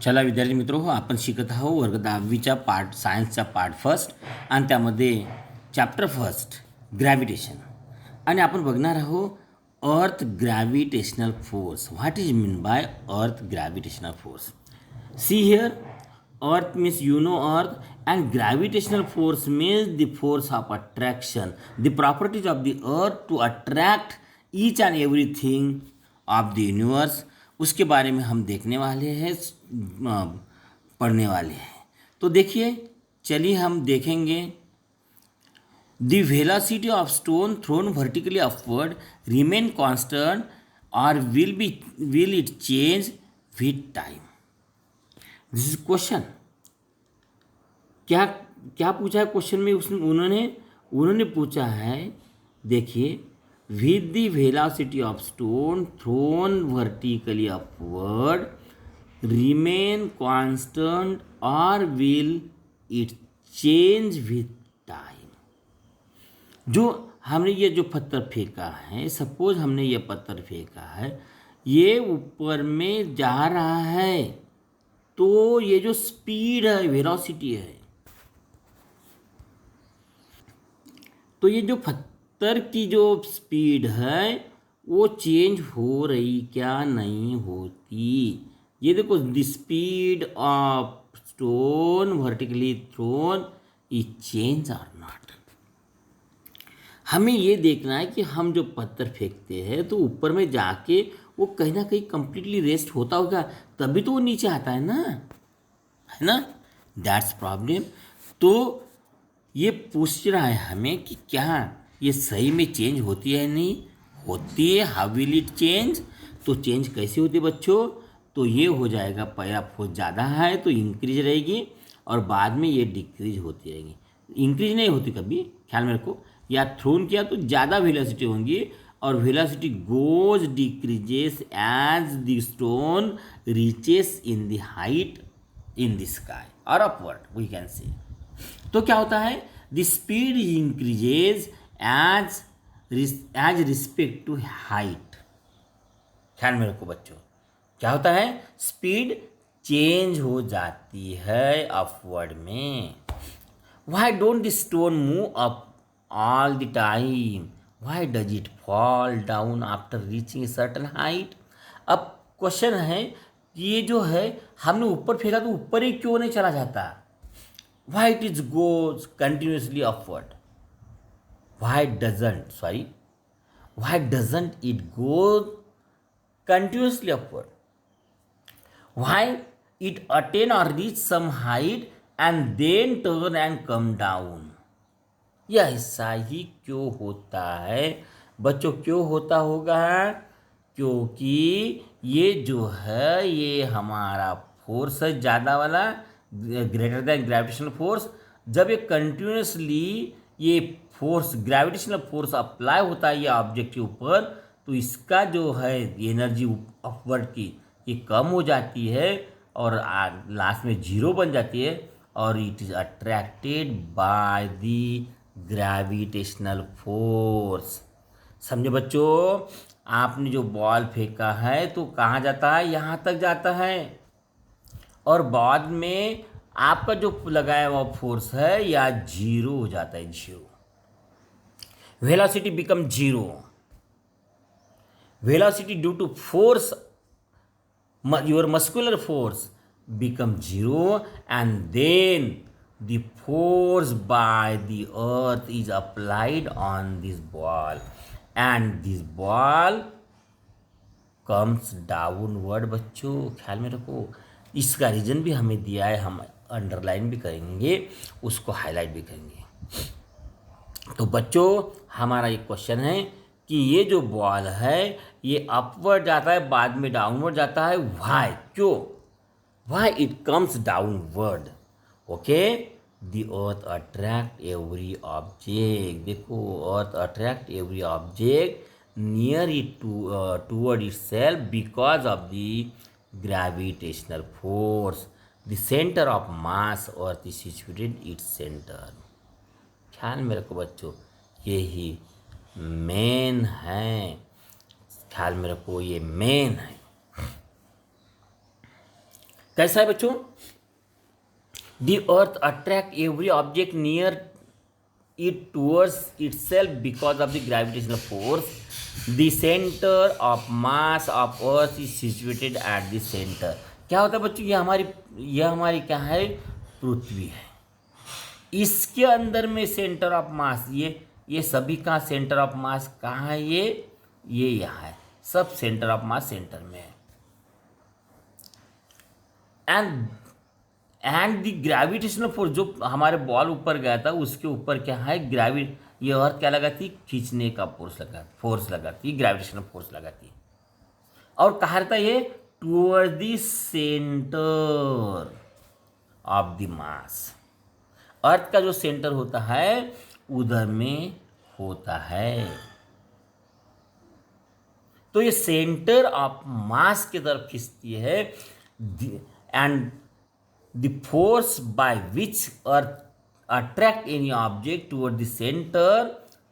चला विद्यार्थी मित्र हो, आपण शिकत आहोत वर्ग 10वीचा पार्ट सायन्सचा पार्ट फर्स्ट आणि त्यामध्ये चॅप्टर फर्स्ट ग्रॅव्हिटेशन. आणि आपण बघणार आहोत earth gravitational force. What is mean by earth gravitational force? See here, earth means you know earth and gravitational force means the force of attraction, the properties of the earth to attract each and everything of the universe. उसके बारे में हम देखने वाले हैं, पढ़ने वाले हैं. तो देखिए, चलिए हम देखेंगे. The velocity of stone thrown vertically upward remain constant or will it change with time? This is question. क्या पूछा है क्वेश्चन में? उन्होंने पूछा है, देखिए, with the velocity of stone thrown vertically upward remain constant और will it change with time. जो हमने ये जो पत्थर फेंका है, सपोज हमने ये पत्थर फेंका है, ये ऊपर में जा रहा है, तो ये जो स्पीड है, वेलोसिटी है, तो ये जो पत्थर की जो स्पीड है वो चेंज हो रही क्या? नहीं होती. ये देखो, the speed of stone vertically thrown is change और नॉट. हमें ये देखना है कि हम जो पत्थर फेंकते हैं तो ऊपर में जाके वो कहीं ना कहीं कंप्लीटली रेस्ट होता होगा, तभी तो वो नीचे आता है ना. That's problem. तो ये पूछ रहा है हमें कि क्या ये सही में चेंज होती है? नहीं होती है. How will it change? तो चेंज कैसे होती है बच्चों? तो ये हो जाएगा, पहला फोर्स ज़्यादा है तो इंक्रीज रहेगी और बाद में ये डिक्रीज होती रहेगी. इंक्रीज नहीं होती कभी, ख्याल में रखो. या थ्रोन किया तो ज़्यादा वेलोसिटी होंगी और velocity goes decreases as the stone reaches in the height in the sky और अपवर्ड वी कैन से. तो क्या होता है? The speed increases as respect to height. ख्याल में रखो बच्चों, क्या होता है? स्पीड चेंज हो जाती है अपवर्ड में. Why don't the stone move up all the time? Why does it fall down after reaching a certain height? अब क्वेश्चन है, ये जो है हमने ऊपर फेंका तो ऊपर ही क्यों नहीं चला जाता? Why it goes continuously upward? Why doesn't it go continuously upward? Why it attain or reach some height and then turn and come down? यह ऐसा ही क्यों होता है बच्चों? क्यों होता होगा? क्योंकि ये जो है, ये हमारा फोर्स है ज़्यादा वाला, ग्रेटर दैन ग्रेविटेशनल फोर्स. जब ये कंटिन्यूसली ये फोर्स, ग्रेविटेशनल फोर्स अप्लाई होता है ये ऑब्जेक्ट के ऊपर, तो इसका जो है एनर्जी अपवर्ड की ये कम हो जाती है और लास्ट में जीरो बन जाती है और it is attracted by the gravitational force. समझे बच्चों? आपने जो बॉल फेंका है तो कहाँ जाता है? यहाँ तक जाता है और बाद में आपका जो लगाया हुआ फोर्स है या जीरो हो जाता है. Zero velocity become zero. Velocity due to force, your muscular force become zero and then the force by the earth is applied on this ball and this ball comes downward. बच्चों ख्याल में रखो, इसका reason भी हमें दिया है, हम अंडरलाइन भी करेंगे, उसको हाईलाइट भी करेंगे. तो बच्चों हमारा ये क्वेश्चन है कि ये जो बॉल है ये अपवर्ड जाता है, बाद में डाउनवर्ड जाता है. व्हाई? क्यों? Why it comes downward? Okay, the earth attract every object. देखो, earth attract every object near it toward itself because of the gravitational force. The center of mass earth is situated its center. ख्याल में रखो बच्चों, यही main है. ख्याल में रखो, ये मेन है. कैसा है बच्चों? The earth attract every object near it towards itself because of the gravitational force. The center of mass of earth is situated at the center. क्या होता है बच्चों? यह हमारी क्या है? पृथ्वी है। इसके अंदर में सेंटर ऑफ मास, ये सभी का सेंटर ऑफ मास कहाँ है? ये यहाँ है। Sub centre of mass centre में है। एंड द ग्रेविटेशनल फोर्स, जो हमारे बॉल ऊपर गया था उसके ऊपर क्या है? ये अर्थ क्या लगाती? खींचने का फोर्स लगाती है, ग्रेविटेशनल फोर्स लगाती है। और कहा रहता है ये toward the centre of the mass. Earth का जो सेंटर होता है उधर में होता है। तो ये सेंटर ऑफ मास की तरफ खींचती है। And the force by which earth attract any object toward the center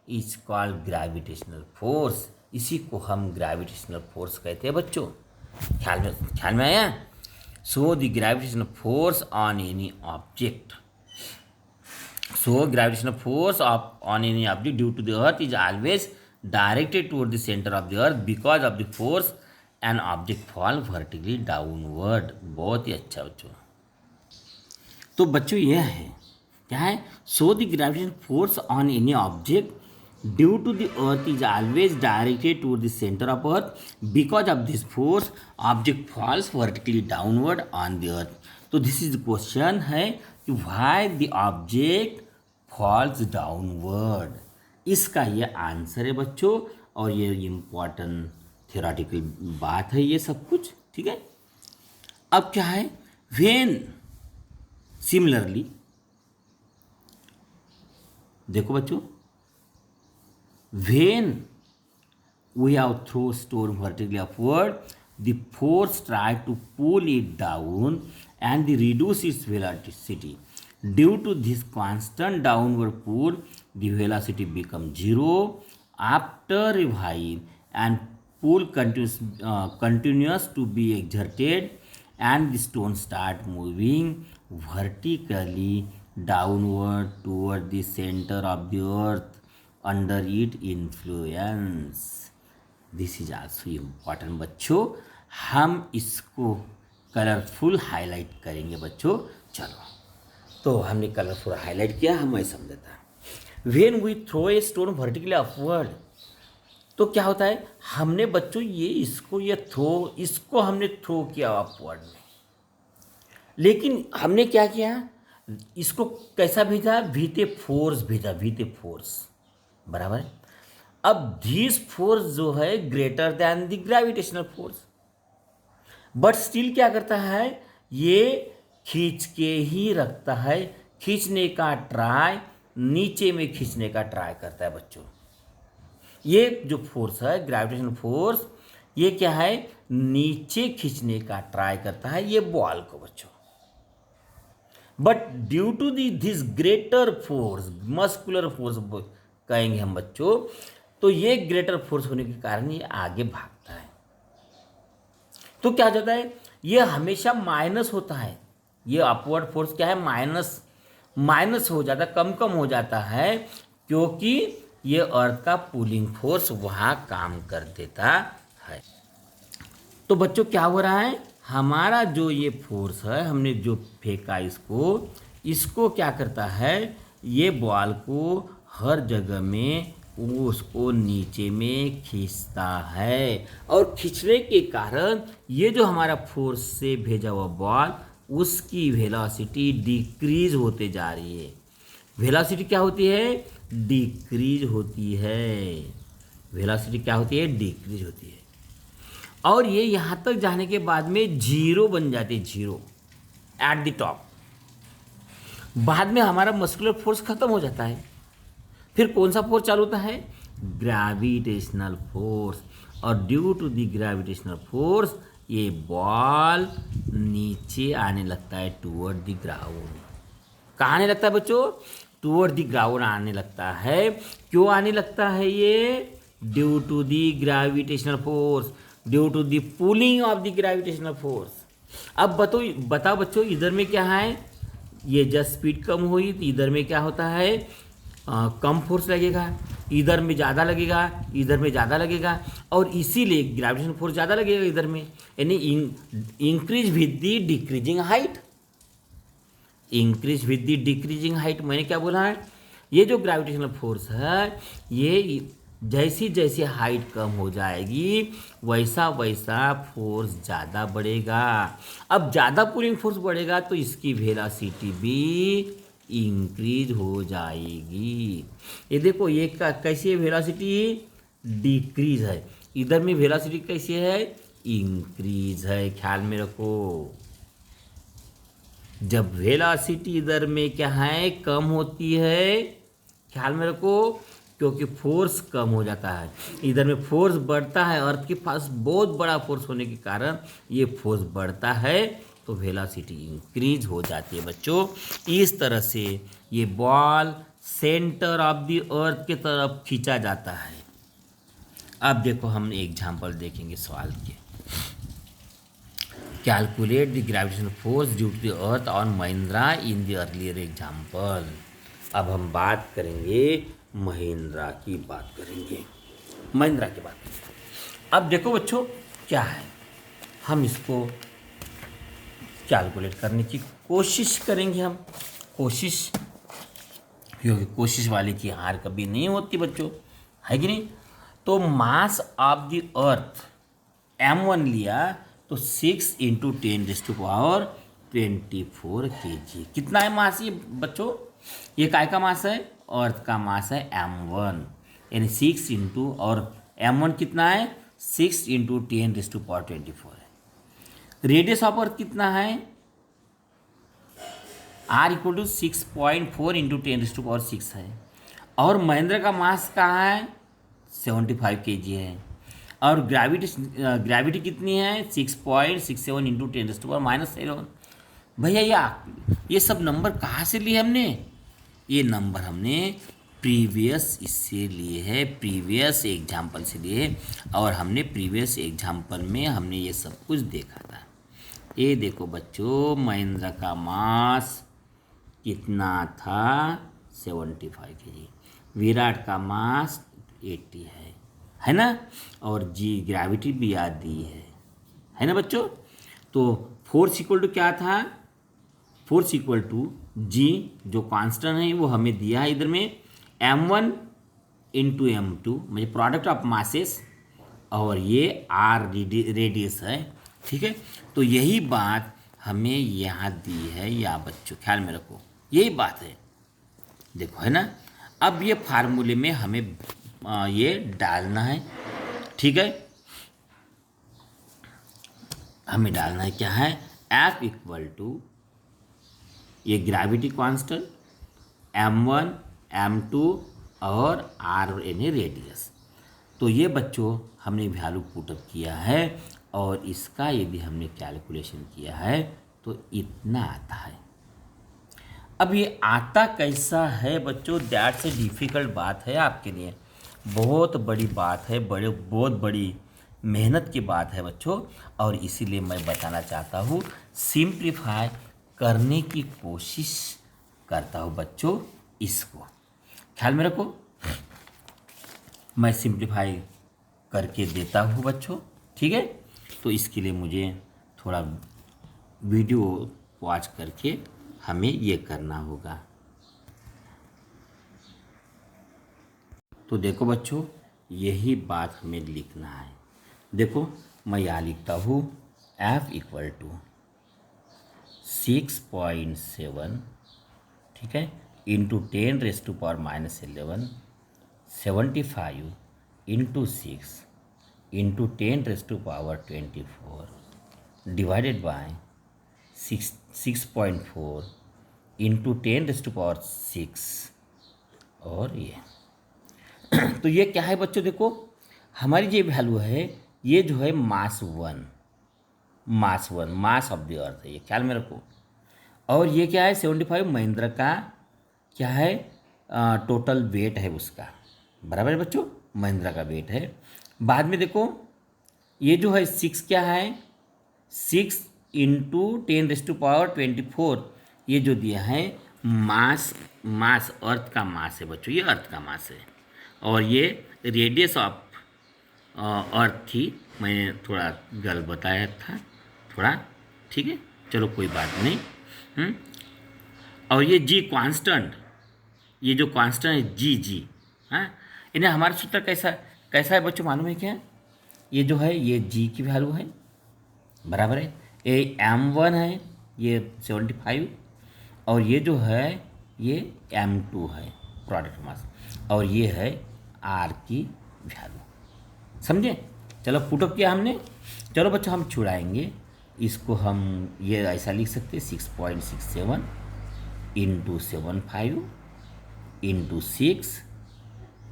is called gravitational force. इसी को हम gravitational force कहते हैं बच्चों। ख्याल में आया? So the gravitational force on any object. So gravitational force on any object due to the earth is always directed toward the center of the earth. Because of the force an object fall vertically downward. बहुत ही अच्छा बच्चों। तो बच्चों यह है क्या है? So the gravitation force on any object due to the earth is always directed toward the centre of earth. Because of this force object falls vertically downward on the earth. तो दिस इज द क्वेश्चन है कि why the object falls downward. इसका ये answer है बच्चों। और ये important theoretical बात है ये सब कुछ, ठीक है। अब क्या है? व्हेन सिमिलरली, देखो बच्चों, when we have throw stone vertically upward the force try to pull it down and the reduce its velocity. Due to this constant downward pull the velocity become zero after revive and pull continues to be exerted and the stone start moving vertically downward toward the center of the earth under its influence. This is also important बच्चों। हम इसको colourful highlight करेंगे बच्चों। चलो, तो हमने colourful highlight किया, हमें समझता है। When we throw a stone vertically upward, तो क्या होता है? हमने बच्चों इसको हमने थ्रो किया अपवर्ड में, लेकिन हमने क्या किया? इसको कैसा भेजा? वीते फोर्स भेजा, वीते फोर्स, बराबर है। अब दिस फोर्स जो है greater than the gravitational force, but still क्या करता है? ये खींच के ही रखता है। खींचने का ट्राई, नीचे में खींचने का ट्राई करता है बच्चों। ये जो फोर्स है ग्रेविटेशनल फोर्स, ये क्या है? नीचे खींचने का ट्राई करता है ये बॉल को बच्चों। But due to this greater force, muscular force कहेंगे हम बच्चों, तो ये ग्रेटर फोर्स होने के कारण ये आगे भागता है। तो क्या हो जाता है? ये हमेशा माइनस होता है। ये अपवर्ड फोर्स क्या है? माइनस हो जाता है, कम हो जाता है, क्योंकि ये अर्थ का पुलिंग फोर्स वहाँ काम कर देता है। तो बच्चों क्या हो रहा है? हमारा जो ये फोर्स है, हमने जो फेंका इसको क्या करता है? ये बॉल को हर जगह में उसको नीचे में खींचता है, और खींचने के कारण ये जो हमारा फोर्स से भेजा हुआ बॉल, उसकी वेलोसिटी डिक्रीज होते जा रही है। वेलोसिटी क्या होती है? डिक्रीज होती है। वेलोसिटी क्या होती है? डिक्रीज होती है। और ये यहाँ तक जाने के बाद में जीरो बन जाती है, जीरो एट द टॉप। बाद में हमारा मस्कुलर फोर्स खत्म हो जाता है। फिर कौन सा फोर्स चालू होता है? Gravitational force. और due to the gravitational force ये बॉल नीचे आने लगता है, टूवर्ड द ग्राउंड। कहाँ आने लगता है बच्चों? टूवर्ड द ग्राउंड आने लगता है। क्यों आने लगता है ये? Due to the gravitational force, due to the pulling of the gravitational force. अब बताओ बच्चों, इधर में क्या है, ये जस्ट स्पीड कम हुई तो इधर में क्या होता है, कम फोर्स लगेगा, इधर में ज़्यादा लगेगा, इधर में ज़्यादा लगेगा, और इसीलिए ग्रेविटेशन फोर्स ज़्यादा लगेगा इधर में, यानी increase with the decreasing height. Increase with the decreasing height, मैंने क्या बोला है, ये जो ग्रेविटेशनल फोर्स है ये जैसी जैसी हाइट कम हो जाएगी वैसा वैसा फोर्स ज़्यादा बढ़ेगा। अब ज़्यादा पुलिंग फोर्स बढ़ेगा तो इसकी वेलोसिटी भी इंक्रीज हो जाएगी। ये देखो, ये कैसी है वेलोसिटी, डिक्रीज है, इधर में वेलोसिटी कैसी है, इंक्रीज है। ख्याल में रखो, जब वेलोसिटी इधर में क्या है, कम होती है, ख्याल में रखो, क्योंकि फोर्स कम हो जाता है, इधर में फोर्स बढ़ता है, अर्थ के पास बहुत बड़ा फोर्स होने के कारण ये फोर्स बढ़ता है तो वेलोसिटी इंक्रीज हो जाती है बच्चों। इस तरह से ये बॉल सेंटर ऑफ द अर्थ की तरफ खींचा जाता है। अब देखो, हम एग्जाम्पल देखेंगे सवाल के। Calculate the gravitational force due to the earth on Mahendra in the earlier example. अब हम बात करेंगे महिंद्रा की बात करेंगे, महिंद्रा की बात करेंगे। अब देखो बच्चों, क्या है, हम इसको कैलकुलेट करने की कोशिश करेंगे। हम कोशिश, क्योंकि कोशिश वाले की हार कभी नहीं होती बच्चों, है कि नहीं। तो mass of the earth m1 लिया तो 6 × 10⁻24 kg। कितना है मास ये बच्चों, ये काय का मास है, अर्थ का मास है m1, यानी 6 इंटू, और m1 कितना है, 6 × 10⁻24 है। रेडियस ऑफ अर्थ कितना है, r = 6.4 × 10⁻6 है, और महेंद्र का मास कहाँ है, 75 kg है, और ग्रेविटी कितनी है, 6.67 × 10⁻⁻7। भैया ये सब नंबर कहाँ से लिए हमने, ये नंबर हमने प्रीवियस इससे लिए है, प्रीवियस एग्जाम्पल से लिए, और हमने प्रीवियस एग्जाम्पल में हमने ये सब कुछ देखा था। ये देखो बच्चों, महिंद्रा का मास कितना था, 75 kg, विराट का मास 80 है ना, और जी ग्रेविटी भी याद दी है ना बच्चों। तो फोर्स इक्वल टू क्या था, फोर्स इक्वल टू जी, जो कांस्टेंट है वो हमें दिया है इधर में, m1 × m2, मतलब प्रोडक्ट ऑफ मासेस, और ये r रेडियस है, ठीक है। तो यही बात हमें यहाँ दी है, या बच्चों ख्याल में रखो, यही बात है, देखो, है ना। अब ये फार्मूले में हमें ये डालना है, ठीक है, हमें डालना है, क्या है, F = ये ग्रेविटी कांस्टेंट, m1 m2 और r यानी रेडियस। तो ये बच्चों हमने वैल्यू पुटअप किया है, और इसका यदि हमने कैलकुलेशन किया है तो इतना आता है। अब ये आता कैसा है बच्चों, दैट्स ए डिफ़िकल्ट बात है आपके लिए, बहुत बड़ी बात है, बहुत बड़ी मेहनत की बात है बच्चों, और इसीलिए मैं बताना चाहता हूँ, सिंप्लीफाई करने की कोशिश करता हूँ बच्चों। इसको ख्याल में रखो, मैं सिंप्लीफाई करके देता हूँ बच्चों, ठीक है। तो इसके लिए मुझे थोड़ा वीडियो वॉच करके हमें ये करना होगा। तो देखो बच्चों, यही बात हमें लिखना है। देखो, मैं यहाँ लिखता हूँ F = 6.7, ठीक है, × 10⁻⁻11, 75 × 6 × 10⁻24 डिवाइडेड बाय 6.4 × 10⁻6, और ये तो ये क्या है बच्चों, देखो हमारी ये वैल्यू है, ये जो है मास ऑफ द अर्थ है, ये ख्याल में रखो। और ये क्या है, 75 महिंद्रा का क्या है, टोटल वेट है उसका, बराबर है बच्चों, महिंद्रा का वेट है। बाद में देखो, ये जो है 6 क्या है, 6 इंटू 10⁻²4 ये जो दिया है मास, मास अर्थ का मास है बच्चों, ये अर्थ का मास है। और ये रेडियस ऑफ अर्थ थी, मैंने थोड़ा गलत बताया था थोड़ा, ठीक है, चलो कोई बात नहीं। और ये जी कांस्टेंट, ये जो कांस्टेंट है जी, हाँ, इन्हें हमारा सूत्र कैसा कैसा है बच्चों मालूम है क्या? ये जो है ये जी की वैल्यू है, बराबर है, ये m1 है, ये 75, और ये जो है ये m2 है प्रोडक्ट मास, और ये है r की वैल्यू, समझे? चलो पुटअप किया हमने। चलो बच्चों हम छुड़ाएंगे इसको, हम ये ऐसा लिख सकते हैं 6.67 इंटू 75 इंटू 6,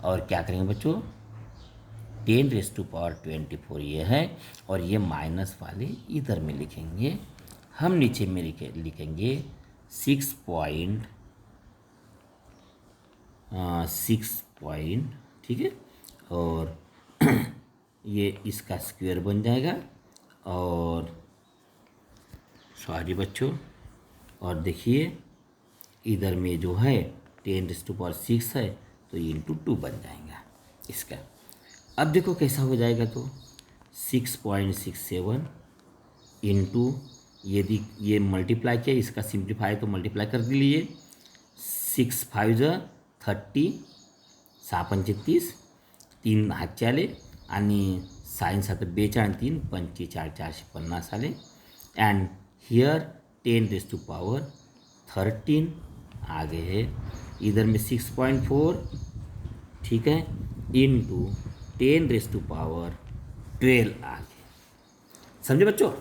और क्या करेंगे बच्चों 10⁻24 ये है, और ये माइनस वाले इधर में लिखेंगे, हम नीचे में लिखेंगे 6 पॉइंट, ठीक है, और ये इसका स्क्वायर बन जाएगा, और सॉरी बच्चों, और देखिए इधर में जो है 10⁻6 है तो ये इंटू 2 बन जाएगा इसका। अब देखो कैसा हो जाएगा, तो 6.67 इंटू यदि ये मल्टीप्लाई किया, इसका सिंप्लीफाई तो मल्टीप्लाई कर दिए, 6 5 30, 6 35, 3 हातचे आले, आणि 6 7 42, 3 45 450 आले, एंड हियर 10⁻13 आगे है, इधर में 6.4, ठीक है, इंटू 10⁻12 आगे, समझे बच्चों?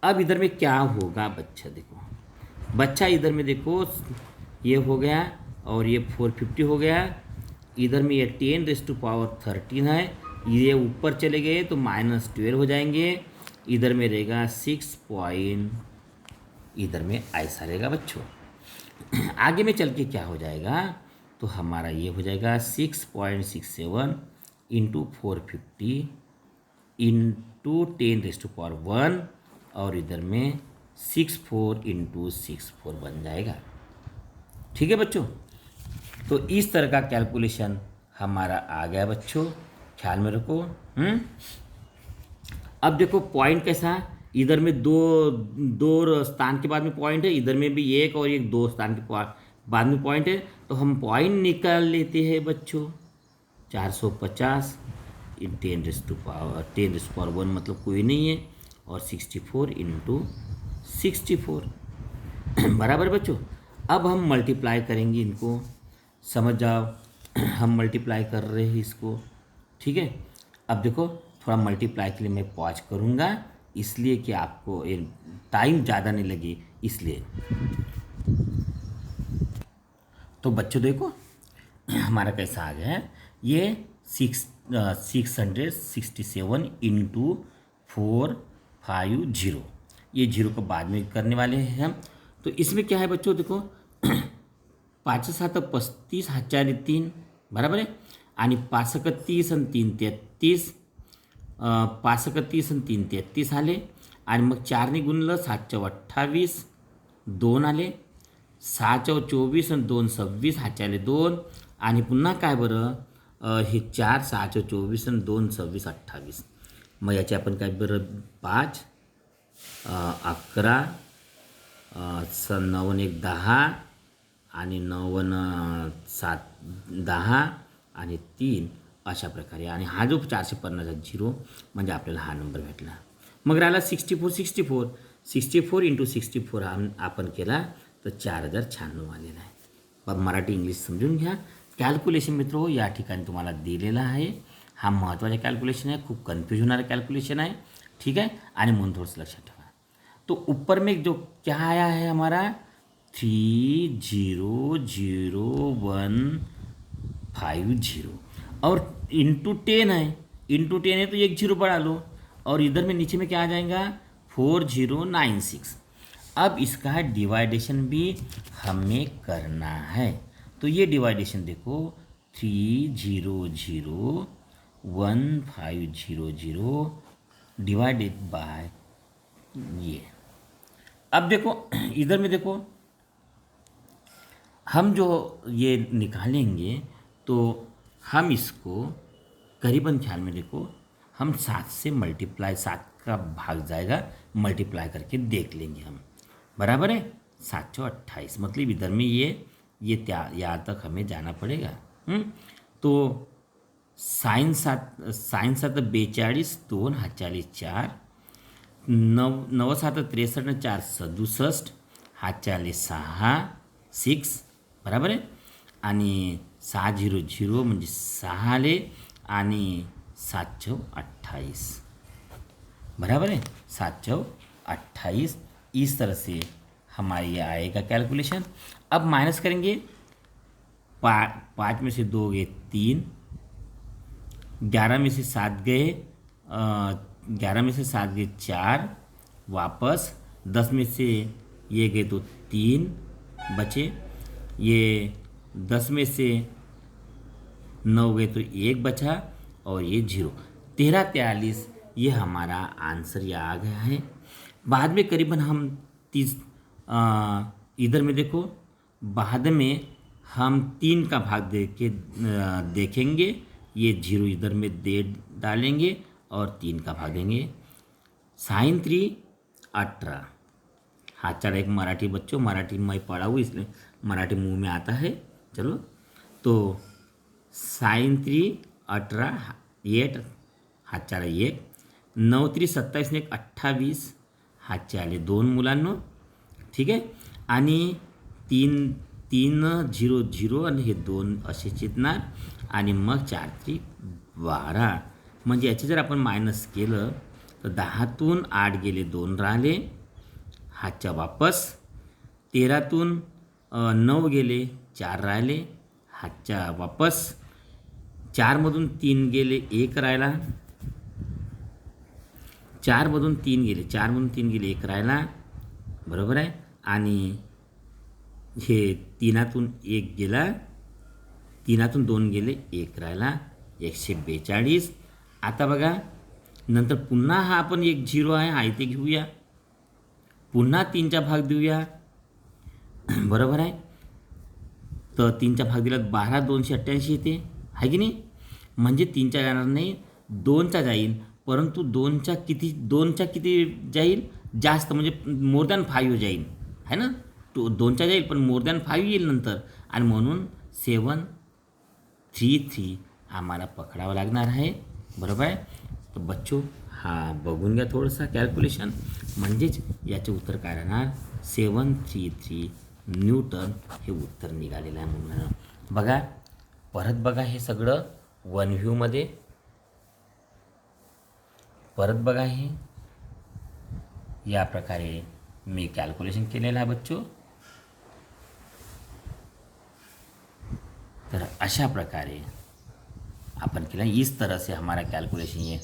अब इधर में क्या होगा बच्चा, देखो बच्चा इधर में देखो ये हो गया, और ये 450 हो गया, इधर में ये 10⁻13 है, ये ऊपर चले गए तो -12 हो जाएंगे, इधर में रहेगा 6 पॉइंट, इधर में ऐसा रहेगा बच्चों। आगे में चल के क्या हो जाएगा, तो हमारा ये हो जाएगा 6.67 इंटू 450 इंटू 10⁻1, और इधर में 64 इंटू 64 बन जाएगा, ठीक है बच्चों? तो इस तरह का कैलकुलेशन हमारा आ गया बच्चों, ख्याल में रखो। अब देखो पॉइंट कैसा, इधर में दो स्थान के बाद में पॉइंट है, इधर में भी एक और एक 2 स्थान के बाद में पॉइंट है, तो हम पॉइंट निकाल लेते हैं बच्चों। 450 10⁻1 मतलब कोई नहीं है, और 64 इंटू 64 बराबर बच्चों। अब हम मल्टीप्लाई करेंगे इनको, समझ जाओ, हम मल्टीप्लाई कर रहे हैं इसको, ठीक है। अब देखो थोड़ा मल्टीप्लाई के लिए मैं पॉज करूँगा, इसलिए कि आपको टाइम ज़्यादा नहीं लगे इसलिए। तो बच्चों देखो हमारा कैसा आ गया है, ये 667 इंटू 450, ये जीरो को बाद में करने वाले हैं हम। तो इसमें क्या है बच्चों, देखो 5 7 35 हातचे 3 बराबर आहे, आणि 5 30 आणि 3 33, 5 30 आणि 3 33 आले, आणि मग 4ने गुणलं 7 28 2 आले, 6 24 आणि 2 26 हातचे 2, आणि पुन्हा काय बरं हे 4 6 24 आणि 2 26 28, मग याचे आपण काय बरं 5 11 9 1 10 आणि 9 7 10 आणि 3 अशा प्रकारे, आणि हा जो 450 झिरो म्हणजे आपल्याला हा नंबर भेटला। मग राहिला 64 इंटू 64 हा आपण केला तर 4096 आलेला आहे। पण मराठी इंग्लिश समजून घ्या। कॅल्क्युलेशन मित्रो या ठिकाणी तुम्हाला दिलेला आहे, हा महत्त्वाचा कॅल्क्युलेशन आहे, खूप कन्फ्यूज होणारा कॅल्क्युलेशन है, ठीक है, आणि म्हणून थोडंसं लक्षात ठेवा। तो ऊपर में जो क्या आया है हमारा 3000150, और इंटू 10 है, इंटू 10 है तो एक जीरो बढ़ा लो, और इधर में नीचे में क्या आ जाएगा 4096। अब इसका डिवाइडेशन भी हमें करना है, तो ये डिवाइडेशन देखो 3001500 डिवाइडेड बाय ये। अब देखो इधर में देखो, हम जो ये निकालेंगे तो हम इसको करीबन ख्याल में देखो, हम 7 से मल्टीप्लाई, 7 का भाग जाएगा, मल्टीप्लाई करके देख लेंगे हम, बराबर है 728, मतलब इधर में ये यहाँ तक हमें जाना पड़ेगा। तो साइन 7 42, 2 हातचाली 4, 9 7 63, 4 67, हातचाली 6 बराबर आहे, आणि 6 0 0 म्हणजे 6 आले, आणि 7 चौ 28 बराबर है 7 चौ 28। इस तरह से हमारी ये आएगा कैलकुलेशन। अब माइनस करेंगे, 5 में से 2 गए 3, 11 में से 7 गए 11 में से 7 गए 4, वापस 10 में से ये गए तो 3 बचे, ये 10 में से 9 गए तो 1 बचा, और ये 0, 13 43, ये हमारा आंसर ये आ गया है। बाद में करीबन हम 30 इधर में देखो, बाद में हम 3 का भाग देखेंगे, ये 0 इधर में दे डालेंगे और 3 का भाग देंगे। साइन 3 18, हाथ एक मराठी बच्चों, मराठी मैं पढ़ा हूँ इसलिए मराठी मुंह में आता है। चलो तो साइन 3 18, 8 हात 1, 9 3 27 1 28, हातचे आले 2 मुलांनो, ठीक आहे। आणि 3 3 0 0 आणि हे 2 असे चितणार, आणि मग 4 3 12, म्हणजे याचे जर आपण मायनस केलं तर 10तून 8 गेले 2 राहिले, हातच्या वापस 13तून 9 गेले 4 राहिले, हातच्या वापस 4मधून 3 गेले 1 राहिला, 4मधून 3 गेले 1 राहिला, बरोबर आहे। आणि हे 3तून 1 गेला, 3तून 2 गेले 1 राहिला, 142। आता बघा नंतर पुन्हा हा आपण एक 0 आहे हा इथे घेऊया, पुन्हा 3चा भाग देऊया, बरोबर आहे। तर 3चा भाग दिला 12 288 येते, आहे की नाही। म्हणजे 3चा जाणार नाही, 2चा जाईल, परंतु 2चा किती जाईल, जास्त, म्हणजे मोर दॅन 5 जाईल, है ना। तो 2चा जाईल पण मोर दॅन 5 येईल नंतर, आणि म्हणून 733 आम्हाला पकडावं लागणार आहे, बरोबर आहे। तर बच्चो हा बघून घ्या थोडंसं कॅल्क्युलेशन, म्हणजेच याचे उत्तर काय राहणार 733 न्यूटन हे उत्तर निघालेलं आहे। म्हणून बघा, परत बघा हे सगळं वन व्ह्यूमध्ये, परत बघा हे या प्रकारे मी कॅल्क्युलेशन केलेलं आहे बच्चो। तर अशा प्रकारे अपन केला, इस तरह से हमारा कैलकुलेशन ये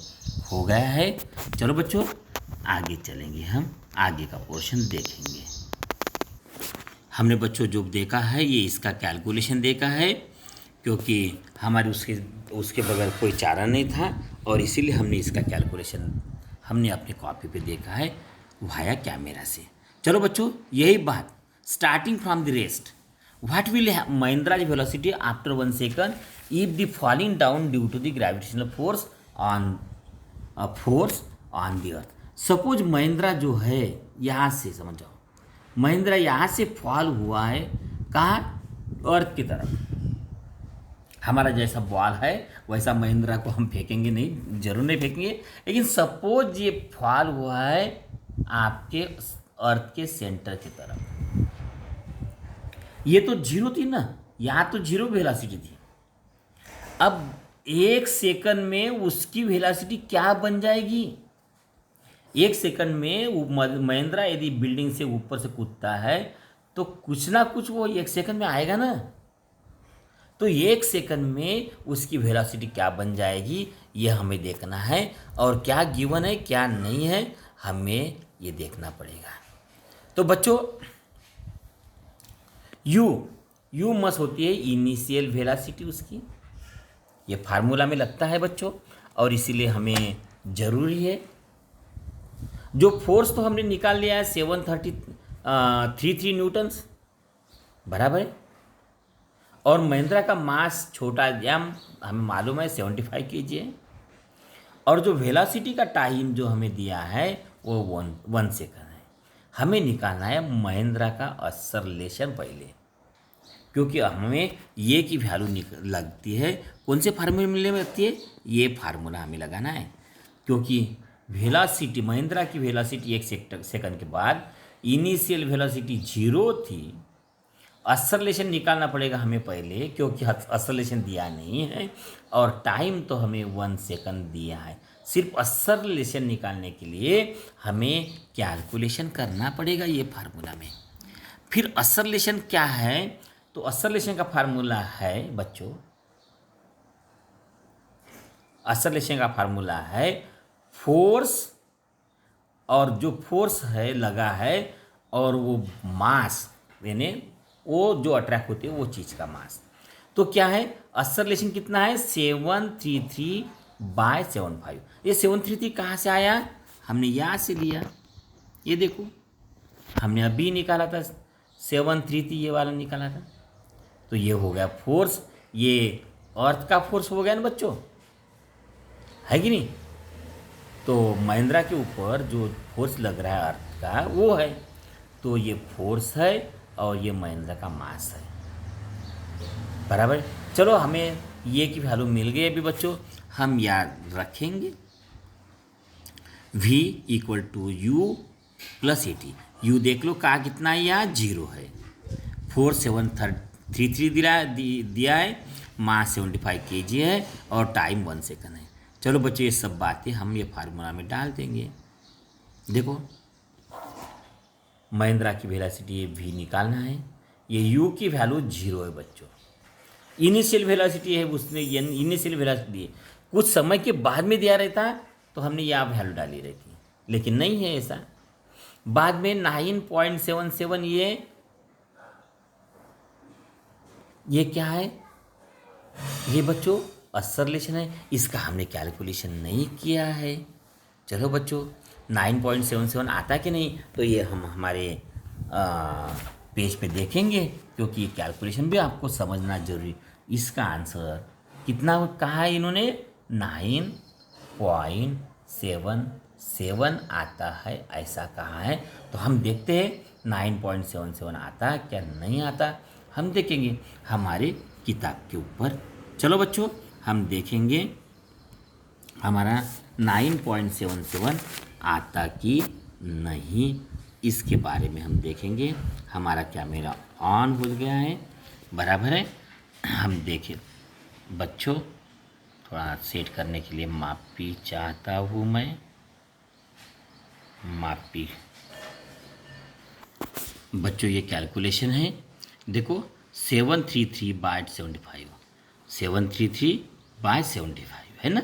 हो गया है। चलो बच्चों आगे चलेंगे, हम आगे का पोर्शन देखेंगे। हमने बच्चों जो देखा है ये इसका कैलकुलेशन देखा है, क्योंकि हमारे उसके बगैर कोई चारा नहीं था, और इसीलिए हमने इसका कैलकुलेशन हमने अपनी कॉपी पे देखा है वाया कैमरा से। चलो बच्चों यही बात, starting from the rest, what will Mahindra's velocity after 1 second if the falling down due to the gravitational force on the earth. Suppose Mahindra जो है यहाँ से, समझ जाओ महिंद्रा यहाँ से फॉल हुआ है, कहाँ, अर्थ की तरफ। हमारा जैसा बॉल है वैसा महिंद्रा को हम फेंकेंगे नहीं, जरूर नहीं फेंकेंगे, लेकिन सपोज ये फॉल हुआ है आपके अर्थ के सेंटर की तरफ। ये तो 0 थी ना, यहाँ तो 0 वेलोसिटी थी। अब 1 सेकंड में उसकी वेलोसिटी क्या बन जाएगी। 1 सेकंड में महिंद्रा यदि बिल्डिंग से ऊपर से कूदता है तो कुछ ना कुछ वो 1 सेकंड में आएगा ना। तो 1 सेकंड में उसकी वेलोसिटी क्या बन जाएगी ये हमें देखना है, और क्या गिवन है क्या नहीं है हमें ये देखना पड़ेगा। तो बच्चों यू मस होती है इनिशियल वेलोसिटी उसकी, ये फार्मूला में लगता है बच्चों, और इसीलिए हमें ज़रूरी है। जो फोर्स तो हमने निकाल लिया है 733 न्यूटन्स, बराबर है। और महिंद्रा का मास छोटा एम हमें मालूम है 75 kg है। और जो वेलोसिटी का टाइम जो हमें दिया है वो 1 सेकंड है। हमें निकालना है महिंद्रा का एक्सेलरेशन पहले, क्योंकि हमें ये की वैल्यू लगती है कौन से फार्मूले में लगती है, ये फार्मूला हमें लगाना है। क्योंकि वेलोसिटी महिंद्रा की वेलोसिटी 1 सेकंड के बाद इनिशियल वेलोसिटी 0 थी। एक्सेलरेशन निकालना पड़ेगा हमें पहले, क्योंकि एक्सेलरेशन दिया नहीं है और टाइम तो हमें 1 सेकंड दिया है। सिर्फ एक्सेलरेशन निकालने के लिए हमें कैलकुलेशन करना पड़ेगा ये फार्मूला में। फिर एक्सेलरेशन क्या है, तो एक्सेलरेशन का फार्मूला है बच्चों, एक्सेलरेशन का फार्मूला है फोर्स, और जो फोर्स है लगा है और वो मास, यानी वो जो अट्रैक्ट होती है वो चीज़ का मास। तो क्या है एक्सेलरेशन कितना है 733/75। ये 733 कहाँ से आया, हमने यहाँ से लिया, ये देखो हमने अभी निकाला था 733, ये वाला निकाला था। तो ये हो गया फोर्स, ये अर्थ का फोर्स हो गया ना बच्चों, है कि नहीं। तो महिंद्रा के ऊपर जो फोर्स लग रहा है अर्थ का वो है, तो ये फोर्स है और ये महिंद्रा का मास है, बराबर। चलो हमें ये की वैल्यू मिल गई अभी बच्चों, हम याद रखेंगे V = U + 80। U देख लो कहाँ कितना है, यहाँ 0 है। 4733 दिया है, मास 75 kg है और टाइम 1 सेकंड है। चलो बच्चों ये सब बातें हम ये फार्मूला में डाल देंगे। देखो महिंद्रा की वेलोसिटी ये V निकालना है, ये U की वैल्यू 0 है बच्चों। इनिशियल वेलोसिटी है, उसने इनिशियल वेलोसिटी कुछ समय के बाद में दिया रहता तो हमने यहाँ वैल्यू डाली रहती, लेकिन नहीं है ऐसा। बाद में 9.77 ये क्या है, ये बच्चों एक्सेलरेशन है, इसका हमने कैलकुलेशन नहीं किया है। चलो बच्चों 9.77 आता कि नहीं, तो ये हम हमारे पेज पे देखेंगे, क्योंकि ये कैलकुलेशन भी आपको समझना जरूरी। इसका आंसर कितना कहा है इन्होंने, 9.77 आता है ऐसा कहा है। तो हम देखते हैं 9.77 आता है क्या नहीं आता, हम देखेंगे हमारे किताब के ऊपर। चलो बच्चों हम देखेंगे हमारा 9.77 आता कि नहीं, इसके बारे में हम देखेंगे। हमारा कैमरा ऑन हो गया है, बराबर है। हम देखें बच्चों, थोड़ा सेट करने के लिए मापी चाहता हूँ मैं, मापी बच्चों ये कैलकुलेशन है। देखो 733/75, 733/75 है ना।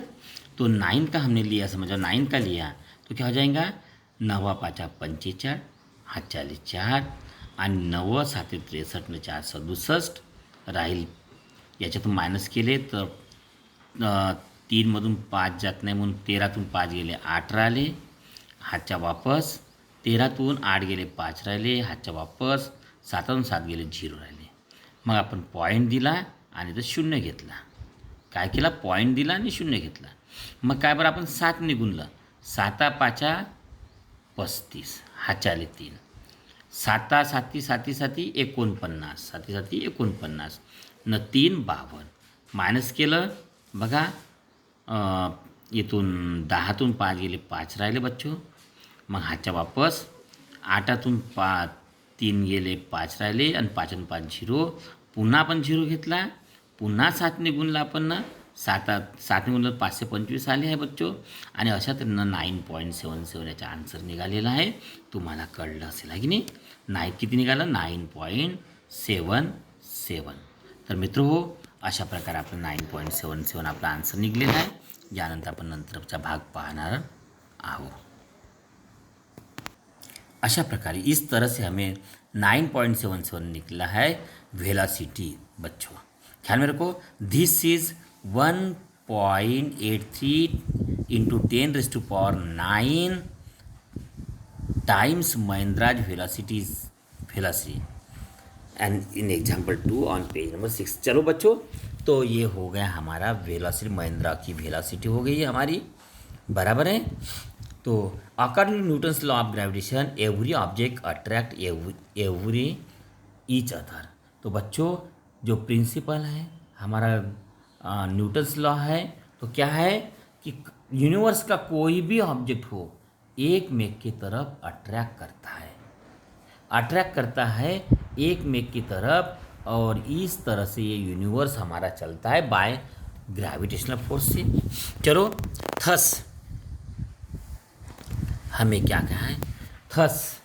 तो 9 का हमने लिया, समझो 9 का लिया तो क्या हो जाएगा, 9 5 45, 4 आणि 9 7 63 ने 467 राहील। याच्यातून मायनस केले तर 3मधून 5 जात नाही म्हणून 13तून 5 गेले 8 राहिले, हातच्या वापस 13तून 8 गेले 5 राहिले, हातच्या वापस 7तून 7 गेले 0 राहिले। मग आपण पॉईंट दिला आणि तो 0 घेतला, काय केला पॉईंट दिला आणि 0 घेतला। मग काय बरं आपण 7 ने गुणलं, 7 5 35, हातच्या आले 3, 7 7 7 7 49, 7 7 49 न 3 52, मायनस केलं बघा, इथून 10तून 5 गेले 5 राहिले बच्चो। मग हातच्या वापस 8तून 3 गेले 5 राहिले आणि 5 5 0, पुन्हा आपण 0 घेतला, पुन्हा 7ने गुणला आपण ना, 7ने गुणलं 525 आले आहे बच्चो। आणि अशा तऱ्हेनं 9.77 याचा आन्सर निघालेला आहे, तुम्हाला कळलं असेल आहे की नाही। किती निघालं 9.77। तर मित्र हो अशा प्रकारे आपलं 9.77 आपला आन्सर निघलेला आहे। यानंतर आपण नंतरचा भाग पाहणार आहोत। अच्छा प्रकार इस तरह से हमें 9.77 निकला है वेलोसिटी बच्चों। ख्याल में रखो, this is 1.83 × 10⁻⁹ times Mahindra's velocity and in example 2 on page number 6। चलो बच्चों, तो ये हो गया हमारा वेलोसिटी, महिंद्रा की वेलोसिटी हो गई है हमारी, बराबर है। तो according to Newton's law of gravitation every object attract every each other. तो बच्चों जो प्रिंसिपल है हमारा न्यूटन्स लॉ है, तो क्या है कि यूनिवर्स का कोई भी ऑब्जेक्ट हो एक मेक की तरफ अट्रैक्ट करता है एक मेक की तरफ, और इस तरह से ये यूनिवर्स हमारा चलता है बाय ग्रेविटेशनल फोर्स से। चलो, थस हमें क्या कहा है, thus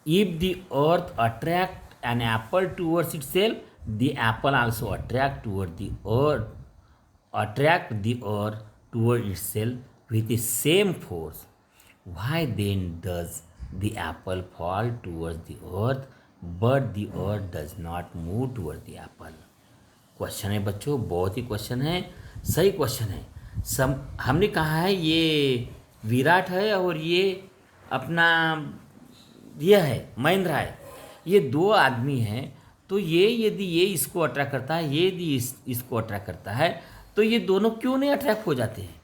if the earth attract an apple towards itself, the apple also attract the earth toward itself with the same force. Why then does the apple fall towards the earth but the earth does not move towards the apple? Question है बच्चों, बहुत ही question है, सही question है। हमने कहा है ये विराट है और ये अपना ये है महिंद्रा है, ये दो आदमी हैं। तो ये यदि ये इसको अट्रैक्ट करता है, ये यदि इसको अट्रैक्ट करता है, तो ये दोनों क्यों नहीं अट्रैक्ट हो जाते हैं?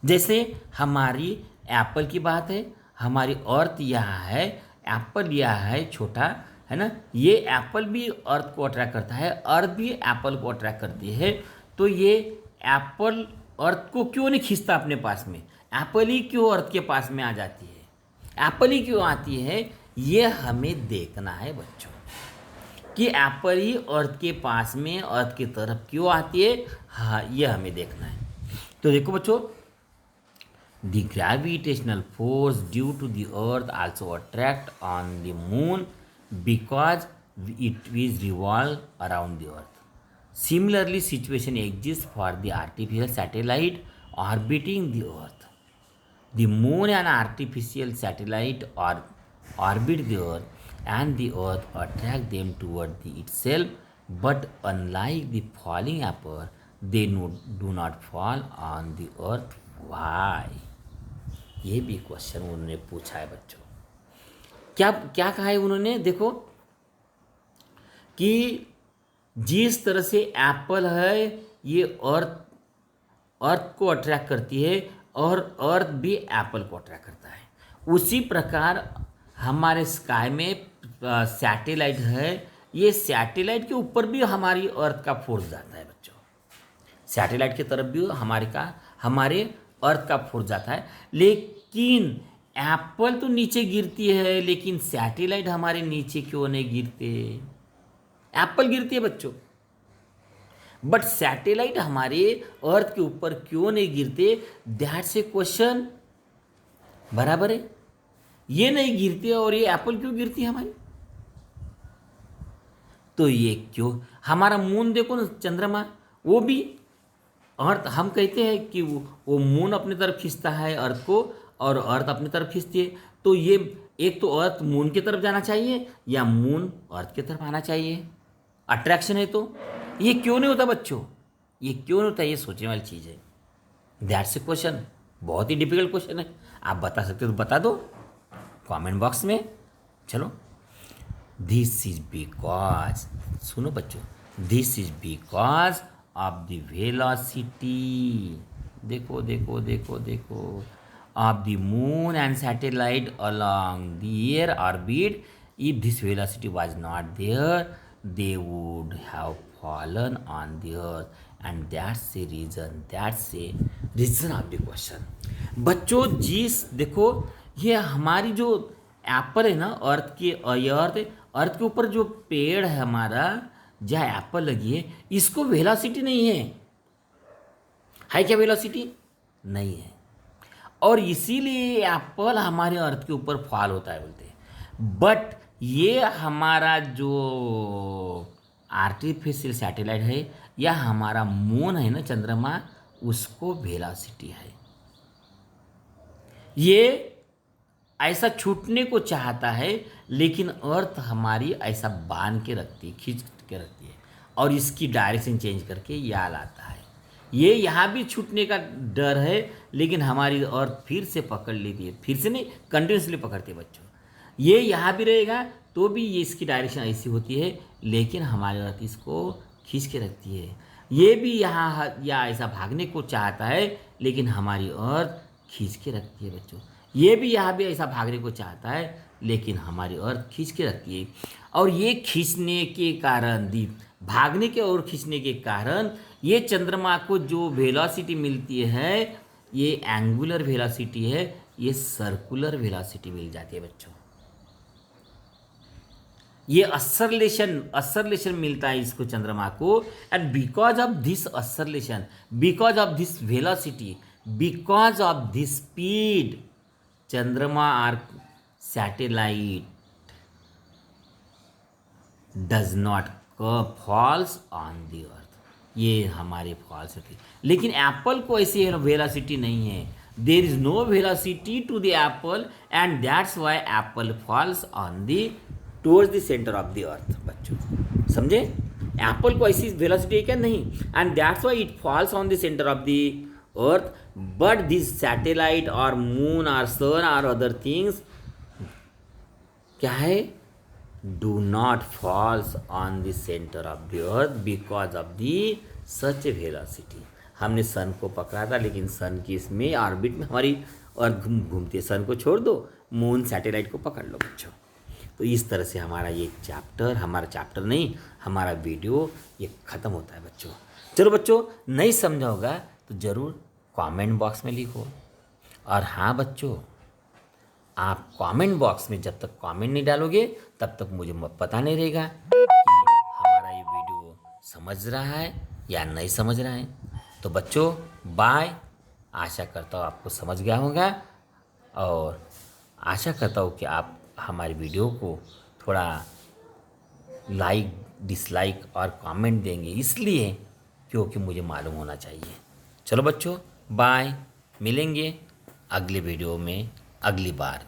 जैसे हमारी एप्पल की बात है, हमारी अर्थ यहाँ है, एप्पल यहाँ है छोटा, है ना, ये एप्पल भी अर्थ को अट्रैक्ट करता है, अर्थ भी एप्पल को अट्रैक्ट करती है। तो ये एप्पल अर्थ को क्यों नहीं खींचता अपने पास में, एप्पल ही क्यों अर्थ के पास में आ जाती है, एप्पल ही क्यों आती है, ये हमें देखना है बच्चों कि एप्पल ही अर्थ के पास में, अर्थ की तरफ क्यों आती है। हाँ, ये हमें देखना है। तो देखो बच्चों, the gravitational force due to the earth also attract on the moon because it is revolve around the earth. Similarly situation exist for the artificial satellite orbiting the earth. The moon and artificial satellite orbit the earth and the earth attract them toward itself, but unlike the falling apple they do not fall on the earth. Why? ये भी question उन्होंने पूछा है बच्चों। क्या क्या कहा है उन्होंने, देखो कि जिस तरह से एप्पल है ये अर्थ को अट्रैक्ट करती है और अर्थ भी एप्पल को अट्रैक्ट करता है, उसी प्रकार हमारे स्काई में सैटेलाइट है, ये सैटेलाइट के ऊपर भी हमारी अर्थ का फोर्स जाता है बच्चों। सैटेलाइट की तरफ भी हमारे अर्थ का फोर्स जाता है, लेकिन एप्पल तो नीचे गिरती है, लेकिन सैटेलाइट हमारे नीचे क्यों नहीं गिरते? एप्पल गिरती है बच्चों, बट सैटेलाइट हमारे अर्थ के ऊपर क्यों नहीं गिरते? दैट्स ए क्वेश्चन, बराबर है। ये नहीं गिरती और ये एप्पल क्यों गिरती है हमारी? तो ये क्यों? हमारा मून देखो ना, चंद्रमा, वो भी अर्थ, हम कहते हैं कि वो मून अपनी तरफ खींचता है अर्थ को और अर्थ अपनी तरफ खींचती है। तो ये एक तो अर्थ मून की तरफ जाना चाहिए या मून अर्थ की तरफ आना चाहिए, अट्रैक्शन है। तो ये क्यों नहीं होता बच्चों, ये क्यों नहीं होता? ये सोचने वाली चीज़ है। दैट्स ए क्वेश्चन, बहुत ही डिफिकल्ट क्वेश्चन है। आप बता सकते हो तो बता दो कमेंट बॉक्स में। चलो, दिस इज बिकॉज, सुनो बच्चों, this is because of the velocity, देखो देखो देखो देखो, of the moon and satellite along their orbit. If this velocity was not there they would have fallen on the earth and that's a reason of the question. बच्चों जिस देखो, ये हमारी जो एप्पल है ना, अर्थ की अर्थ के ऊपर जो पेड़ है हमारा, जहाँ एप्पल लगी है, इसको वेलोसिटी नहीं है क्या? वेलोसिटी नहीं है, और इसीलिए एप्पल हमारे अर्थ के ऊपर फॉल होता है बोलते हैं। बट ये हमारा जो आर्टिफिशियल सैटेलाइट है या हमारा मून है ना, चंद्रमा, उसको वेलोसिटी है। ये ऐसा छूटने को चाहता है, लेकिन अर्थ हमारी ऐसा बांध के रखती है, खींच के रखती है, और इसकी डायरेक्शन चेंज करके यहाँ लाता है। ये यहाँ भी छूटने का डर है, लेकिन हमारी अर्थ फिर से पकड़ लेती है, फिर से नहीं, कंटिन्यूसली पकड़ती है बच्चों। ये यहाँ भी रहेगा तो भी ये इसकी डायरेक्शन ऐसी होती है, लेकिन हमारी अर्थ इसको खींच के रखती है। ये भी यहाँ या ऐसा भागने को चाहता है, लेकिन हमारी अर्थ खींच के रखती है बच्चों। ये भी यहाँ भी ऐसा भागने को चाहता है, लेकिन हमारी अर्थ खींच के रखती है। और ये खींचने के कारण भागने के और खींचने के कारण ये चंद्रमा को जो वेलोसिटी मिलती है, ये एंगुलर वेलोसिटी है, ये सर्कुलर वेलोसिटी मिल जाती है बच्चों। ये असरलेशन मिलता है इसको चंद्रमा को। And because of this acceleration, because of this velocity, because of this speed, chandrama our satellite does not falls on the earth. ये हमारे फॉल्स होती है, लेकिन एप्पल को ऐसी वेलोसिटी नहीं है। There is no velocity to the apple and that's why apple falls on the towards the centre of the earth. बच्चों समझे, एप्पल को ऐसी वेलोसिटी है क्या? नहीं। And that's why it falls on the centre of the earth, but this satellite और moon और sun और अदर थिंग्स क्या है? Do not falls on the centre of the earth because of the such velocity. हमने सन को पकड़ा था, लेकिन सन की इसमें ऑर्बिट में हमारी अर्थ घूमती है। सन को छोड़ दो, मून सैटेलाइट को पकड़ लो बच्चों। तो इस तरह से हमारा ये चैप्टर, हमारा चैप्टर नहीं, हमारा वीडियो ये ख़त्म होता है बच्चों। चलो बच्चों, नहीं समझा होगा तो ज़रूर कमेंट बॉक्स में लिखो। और हाँ बच्चों, आप कमेंट बॉक्स में जब तक कमेंट नहीं डालोगे तब तक मुझे पता नहीं रहेगा कि हमारा ये वीडियो समझ रहा है या नहीं समझ रहा है। तो बच्चों बाय, आशा करता हूँ आपको समझ गया होगा, और आशा करता हूँ कि आप हमारी वीडियो को थोड़ा लाइक, डिसलाइक और कमेंट देंगे, इसलिए क्योंकि मुझे मालूम होना चाहिए। चलो बच्चों बाय, मिलेंगे अगले वीडियो में अगली बार।